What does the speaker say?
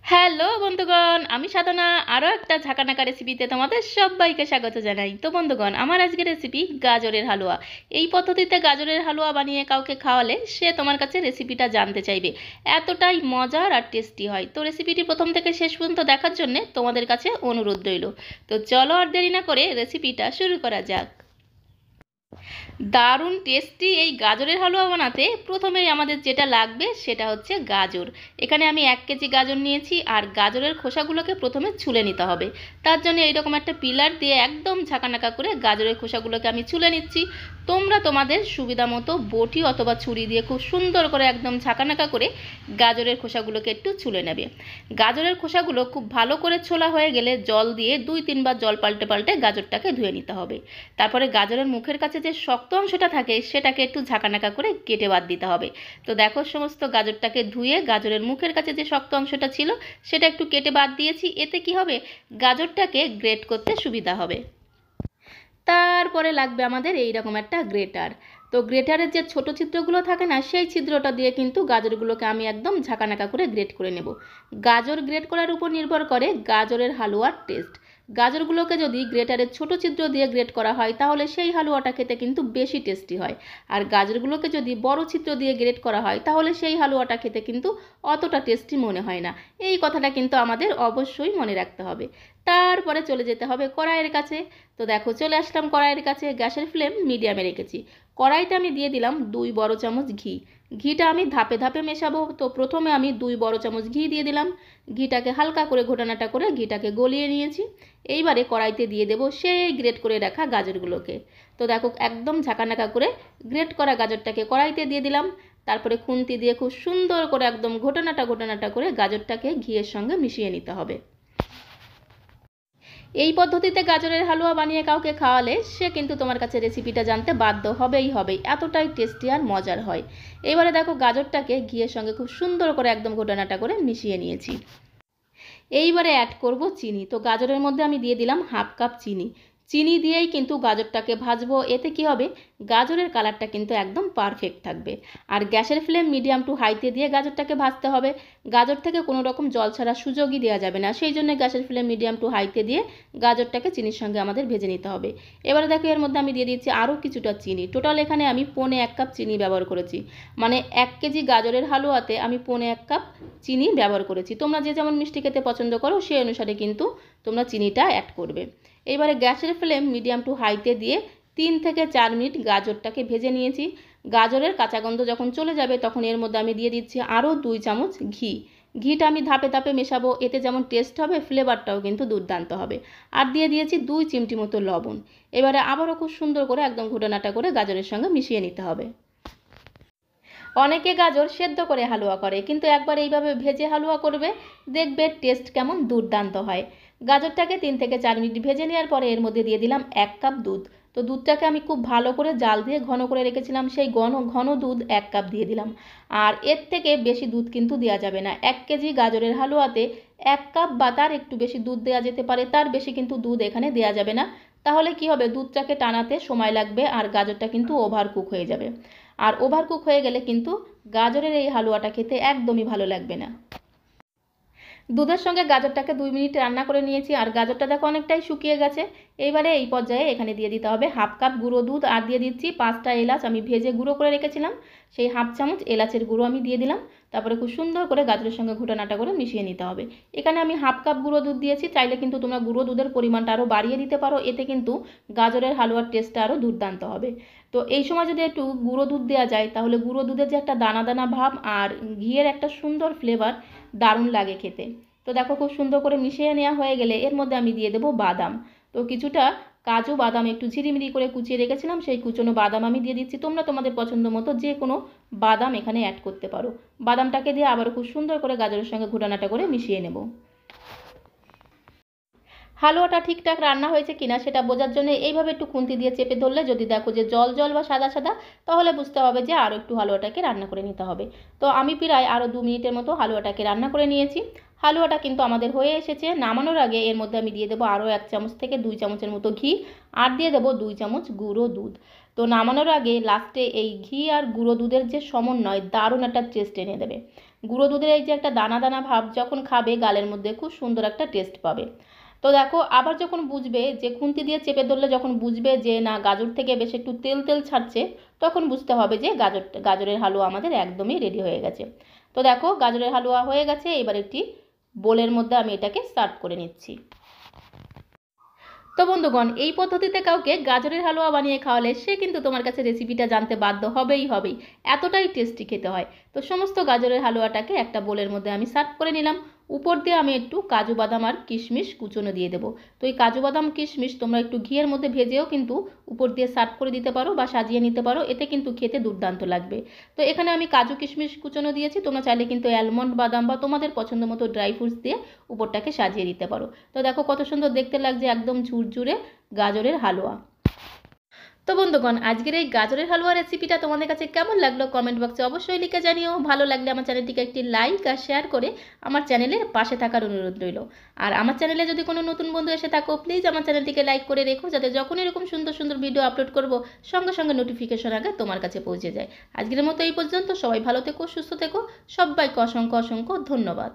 Hello বন্ধুগণ, আমি সাধনা আরও একটা ঝাঁকানাকা রেসিপিতে তোমাদের সবাইকে স্বাগত জানাই। তো বন্ধুগণ, আমার আজকের রেসিপি গাজরের হালুয়া। এই পদ্ধতিতে গাজরের হালুয়া বানিয়ে কাউকে খাওয়ালে সে তোমার কাছে রেসিপিটা জানতে চাইবে, এতটাই মজার আর টেস্টি হয়। তো রেসিপিটি প্রথম থেকে শেষ পর্যন্ত দেখার জন্য তোমাদের কাছে অনুরোধ রইল। তো চলো আর দেরি না করে রেসিপিটা শুরু করা যাক। দারুণ টেস্টি এই গাজরের হালুয়া বানাতে প্রথমেই আমাদের যেটা লাগবে সেটা হচ্ছে গাজর। এখানে আমি 1 কেজি গাজর নিয়েছি, আর গাজরের খোসাগুলোকে প্রথমে ছুলে নিতে হবে। তার জন্য এইরকম একটা পিলার দিয়ে একদম ঝাঁকানাকা করে গাজরের খোসাগুলোকে আমি ছুলে নিচ্ছি। তোমরা তোমাদের সুবিধা মতো বটি অথবা ছুরি দিয়ে খুব সুন্দর করে একদম ঝাঁকানাকা করে গাজরের খোসাগুলোকে একটু ছুলে নেবে। গাজরের খোসাগুলো খুব ভালো করে ছোলা হয়ে গেলে জল দিয়ে 2-3 বার জল পাল্টে পাল্টে গাজরটাকে ধুয়ে নিতে হবে। তারপরে গাজরের মুখের কাছে যে শক্ত অংশটা থাকে সেটাকে একটু ঝাঁকানাকা করে কেটে বাদ দিতে হবে। তো দেখো, সমস্ত গাজরটাকে ধুয়ে গাজরের মুখের কাছে যে শক্ত অংশটা ছিল সেটা একটু কেটে বাদ দিয়েছি। এতে কি হবে, গাজরটাকে গ্রেট করতে সুবিধা হবে। তারপরে লাগবে আমাদের এইরকম একটা গ্রেটার। তো গ্রেটারের যে ছোট ছিদ্রগুলো থাকে না, সেই ছিদ্রটা দিয়ে কিন্তু গাজরগুলোকে আমি একদম ঝাঁকানাকা করে গ্রেট করে নেব। গাজর গ্রেট করার উপর নির্ভর করে গাজরের হালুয়ার টেস্ট। গাজরগুলোকে যদি গ্রেটারের ছোট ছিদ্র দিয়ে গ্রেট করা হয় তাহলে সেই হালুয়াটা খেতে কিন্তু বেশি টেস্টি হয়। আর গাজরগুলোকে যদি বড় ছিদ্র দিয়ে গ্রেট করা হয় তাহলে সেই হালুয়াটা খেতে কিন্তু অতটা টেস্টি মনে হয় না। এই কথাটা কিন্তু আমাদের অবশ্যই মনে রাখতে হবে। তারপরে চলে যেতে হবে কড়াইয়ের কাছে। তো দেখো, চলে আসলাম কড়াইয়ের কাছে। গ্যাসের ফ্লেম মিডিয়ামে রেখেছি। কড়াইতে আমি দিয়ে দিলাম 2 বড় চামচ ঘি। ঘিটা আমি ধাপে ধাপে মেশাবো। তো প্রথমে আমি 2 বড় চামচ ঘি দিয়ে দিলাম। ঘিটাকে হালকা করে ঘোটানাটা করে ঘিটাকে গলিয়ে নিয়েছি। এইবারে কড়াইতে দিয়ে দেবো সেই গ্রেট করে রাখা গাজরগুলোকে। তো দেখো, একদম ঝাঁকানাকা করে গ্রেট করা গাজরটাকে কড়াইতে দিয়ে দিলাম। তারপরে খুন্তি দিয়ে খুব সুন্দর করে একদম ঘোটানাটা করে গাজরটাকে ঘিয়ের সঙ্গে মিশিয়ে নিতে হবে। এই পদ্ধতিতে গাজরের হালুয়া বানিয়ে কাউকে খাওয়ালে সে কিন্তু তোমার কাছে রেসিপিটা জানতে বাধ্য হবেই, এতটাই টেস্টি আর মজার হয়। এবারে দেখো, গাজরটাকে ঘিয়ের সঙ্গে খুব সুন্দর করে একদম ঘোটানাটা করে মিশিয়ে নিয়েছি। এইবারে অ্যাড করব চিনি। তো গাজরের মধ্যে আমি দিয়ে দিলাম 1/2 কাপ চিনি। চিনি দিয়েই কিন্তু গাজরটাকে ভাজবো। এতে কি হবে, গাজরের কালারটা কিন্তু একদম পারফেক্ট থাকবে। আর গ্যাসের ফ্লেম মিডিয়াম টু হাইতে দিয়ে গাজরটাকে ভাজতে হবে। গাজর থেকে কোনো রকম জল ছাড়া সুযোগই দেওয়া যাবে না, সেই জন্য গ্যাসের ফ্লেম মিডিয়াম টু হাইতে দিয়ে গাজরটাকে চিনির সঙ্গে আমাদের ভেজে নিতে হবে। এবারে দেখো, এর মধ্যে আমি দিয়ে দিচ্ছি আরও কিছুটা চিনি। টোটাল এখানে আমি 1/4 কাপ চিনি ব্যবহার করেছি। মানে 1 কেজি গাজরের হালুয়াতে আমি 1/4 কাপ চিনি ব্যবহার করেছি। তোমরা যে যেমন মিষ্টি খেতে পছন্দ করো সেই অনুসারে কিন্তু তোমরা চিনিটা অ্যাড করবে। এবারে গ্যাসের ফ্লেম মিডিয়াম টু হাইতে দিয়ে 3 থেকে 4 মিনিট গাজরটাকে ভেজে নিয়েছি। গাজরের কাঁচা গন্ধ যখন চলে যাবে তখন এর মধ্যে আমি দিয়ে দিচ্ছি আরও 2 চামচ ঘি। ঘিটা আমি ধাপে ধাপে মেশাবো, এতে যেমন টেস্ট হবে ফ্লেভারটাও কিন্তু দুর্দান্ত হবে। আর দিয়ে দিয়েছি 2 চিমটি মতো লবণ। এবারে আবারও খুব সুন্দর করে একদম ঘোটানাটা করে গাজরের সঙ্গে মিশিয়ে নিতে হবে। অনেকে গাজর সেদ্ধ করে হালুয়া করে, কিন্তু একবার এইভাবে ভেজে হালুয়া করবে, দেখবে টেস্ট কেমন দুর্দান্ত হয়। গাজরটাকে 3 থেকে 4 মিনিট ভেজে নেওয়ার পরে এর মধ্যে দিয়ে দিলাম 1 কাপ দুধ। তো দুধটাকে আমি খুব ভালো করে জাল দিয়ে ঘন করে রেখেছিলাম, সেই ঘন দুধ 1 কাপ দিয়ে দিলাম। আর এর থেকে বেশি দুধ কিন্তু দেওয়া যাবে না। 1 কেজি গাজরের হালুয়াতে 1 কাপ বা তার একটু বেশি দুধ দেওয়া যেতে পারে, তার বেশি কিন্তু দুধ এখানে দেওয়া যাবে না। তাহলে কি হবে, দুধটাকে টানাতে সময় লাগবে আর গাজরটা কিন্তু ওভারকুক হয়ে যাবে। আর ওভারকুক হয়ে গেলে কিন্তু গাজরের এই হালুয়াটা খেতে একদমই ভালো লাগবে না। দুধের সঙ্গে গাজরটাকে 2 মিনিট রান্না করে নিয়েছি, আর গাজরটা দেখো অনেকটাই শুকিয়ে গেছে। এইবারে এই পর্যায়ে এখানে দিয়ে দিতে হবে 1/2 কাপ গুঁড়ো দুধ, আর দিয়ে দিচ্ছি 5টা এলাচ আমি ভেজে গুঁড়ো করে রেখেছিলাম, সেই 1/2 চামচ এলাচের গুঁড়ো আমি দিয়ে দিলাম। তারপরে খুব সুন্দর করে গাজরের সঙ্গে ঘুটানাটা করে মিশিয়ে নিতে হবে। এখানে আমি 1/2 কাপ গুঁড়ো দুধ দিয়েছি, চাইলে কিন্তু তোমরা গুঁড়ো দুধের পরিমাণটা আরও বাড়িয়ে দিতে পারো, এতে কিন্তু গাজরের হালুয়ার টেস্টটা আরও দুর্দান্ত হবে। তো এই সময় যদি একটু গুঁড়ো দুধ দেওয়া যায় তাহলে গুঁড়ো দুধের যে একটা দানা দানা ভাব আর ঘিয়ের একটা সুন্দর ফ্লেভার, দারুণ লাগে খেতে। তো দেখো, খুব সুন্দর করে মিশিয়ে নেওয়া হয়ে গেলে এর মধ্যে আমি দিয়ে দেবো বাদাম। তো কিছুটা কাজু বাদাম একটু ঝিরিমিরি করে কুচিয়ে রেখেছিলাম, সেই কুচনো বাদাম আমি দিয়ে দিচ্ছি। তোমরা তোমাদের পছন্দ মতো যে কোনো বাদাম এখানে অ্যাড করতে পারো। বাদামটাকে দিয়ে আবারও খুব সুন্দর করে গাজরের সঙ্গে ঘোটানাটা করে মিশিয়ে নেব। হালুয়াটা ঠিকঠাক রান্না হয়েছে কিনা সেটা বোঝার জন্য এইভাবে একটু খুন্তি দিয়ে চেপে ধরলে যদি দেখো যে জল জল বা সাদা সাদা, তাহলে বুঝতে হবে যে আরও একটু হালুয়াটাকে রান্না করে নিতে হবে। তো আমি প্রায় আরও 2 মিনিটের মতো হালুয়াটাকে রান্না করে নিয়েছি। হালুয়াটা কিন্তু আমাদের হয়ে এসেছে। নামানোর আগে এর মধ্যে আমি দিয়ে দেবো আরও 1 চামচ থেকে 2 চামচের মতো ঘি, আর দিয়ে দেবো 2 চামচ গুঁড়ো দুধ। তো নামানোর আগে লাস্টে এই ঘি আর গুঁড়ো দুধের যে সমন্বয় দারুণ একটা টেস্ট এনে দেবে। গুঁড়ো দুধের এই যে একটা দানা দানা ভাব যখন খাবে গালের মধ্যে খুব সুন্দর একটা টেস্ট পাবে। তো দেখো আবার যখন বুঝবে যে খুন্তি দিয়ে চেপে ধরলে যখন বুঝবে যে না গাজর থেকে বেশ একটু তেল তেল ছাড়ছে, তখন বুঝতে হবে যে গাজরের হালুয়া আমাদের একদমই রেডি হয়ে গেছে। তো দেখো গাজরের হালুয়া হয়ে গেছে, এবার একটি বোলের মধ্যে আমি এটাকে সার্ভ করে নিচ্ছি। তো বন্ধুগণ, এই পদ্ধতিতে কাউকে গাজরের হালুয়া বানিয়ে খাওয়ালে সে কিন্তু তোমার কাছে রেসিপিটা জানতে বাধ্য হবেই। এতটাই টেস্টি খেতে হয়। তো সমস্ত গাজরের হালুয়াটাকে একটা বোলের মধ্যে আমি সার্ভ করে নিলাম। উপর দিয়ে আমি একটু কাজু বাদাম আর কিশমিশ কুচনো দিয়ে দেবো। তো এই কাজু বাদাম কিশমিশ তোমরা একটু ঘিয়ের মধ্যে ভেজেও কিন্তু উপর দিয়ে সার্ভ করে দিতে পারো বা সাজিয়ে নিতে পারো, এতে কিন্তু খেতে দুর্দান্ত লাগবে। তো এখানে আমি কাজু কিশমিশ কুচনো দিয়েছি, তোমরা চাইলে কিন্তু অ্যালমন্ড বাদাম বা তোমাদের পছন্দ মতো ড্রাই ফ্রুটস দিয়ে উপরটাকে সাজিয়ে দিতে পারো। তো দেখো কত সুন্দর দেখতে লাগছে, একদম ঝুরঝুরে গাজরের হালুয়া। তো বন্ধুগণ, আজকের এই গাজরের হালুয়া রেসিপিটা তোমাদের কাছে কেমন লাগলো কমেন্ট বক্সে অবশ্যই লিখে জানিও। ভালো লাগলে আমার চ্যানেলটিকে একটি লাইক আর শেয়ার করে আমার চ্যানেলের পাশে থাকার অনুরোধ রইল। আর আমার চ্যানেলে যদি কোনো নতুন বন্ধু এসে থাকো, প্লিজ আমার চ্যানেলটিকে লাইক করে রেখো, যাতে যখন এরকম সুন্দর সুন্দর ভিডিও আপলোড করব সঙ্গে সঙ্গে নোটিফিকেশন আগে তোমার কাছে পৌঁছে যায়। আজকের মতো এই পর্যন্ত, সবাই ভালো থেকো, সুস্থ থেকো, সবাইকে অসংখ্য অসংখ্য ধন্যবাদ।